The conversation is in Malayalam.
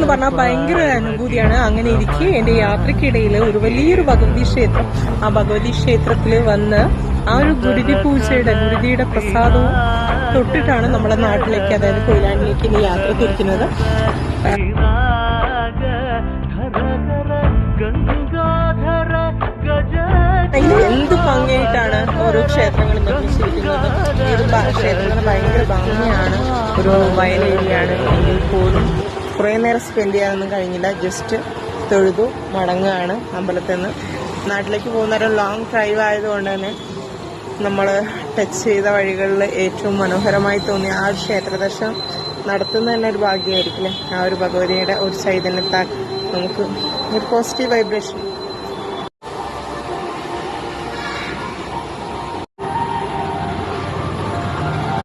എന്ന് പറഞ്ഞാൽ ഭയങ്കര അനുഭൂതിയാണ്. അങ്ങനെ ഇരിക്കെ എന്റെ യാത്രക്കിടയിൽ ഒരു വലിയൊരു ഭഗവതി ക്ഷേത്രം, ആ ഭഗവതി ക്ഷേത്രത്തിൽ വന്ന് ആ ഒരു ഗുരുതിയുടെ പ്രസാദവും തൊട്ടിട്ടാണ് നമ്മുടെ നാട്ടിലേക്ക്, അതായത് കൊയിലാണ്ടിലേക്ക് ഇനി യാത്ര തിരിക്കുന്നത്. എന്ത് ഭംഗിയായിട്ടാണ് ഓരോ ക്ഷേത്രങ്ങളും നിർമ്മിച്ചിരിക്കുന്നത്. ഈ ക്ഷേത്രങ്ങൾ ഭയങ്കര ഭംഗിയാണ്. ഒരു വയലേരിയാണ് എങ്കിൽ പോലും കുറേ നേരം സ്പെൻഡ് ചെയ്യാനൊന്നും കഴിഞ്ഞില്ല. ജസ്റ്റ് തൊഴുതു മടങ്ങുകയാണ് അമ്പലത്തിൽ നിന്ന്. നാട്ടിലേക്ക് പോകുന്നൊരു ലോങ് ഡ്രൈവ് ആയതുകൊണ്ട് തന്നെ നമ്മൾ ടച്ച് ചെയ്ത വഴികളിൽ ഏറ്റവും മനോഹരമായി തോന്നിയ ആ ഒരു ക്ഷേത്ര ദർശനം നടത്തുന്നത് തന്നെ ഒരു ഭാഗ്യമായിരിക്കില്ലേ. ആ ഒരു ഭഗവതിയുടെ ഒരു ചൈതന്യത്താൽ നമുക്ക് ഒരു പോസിറ്റീവ് വൈബ്രേഷൻ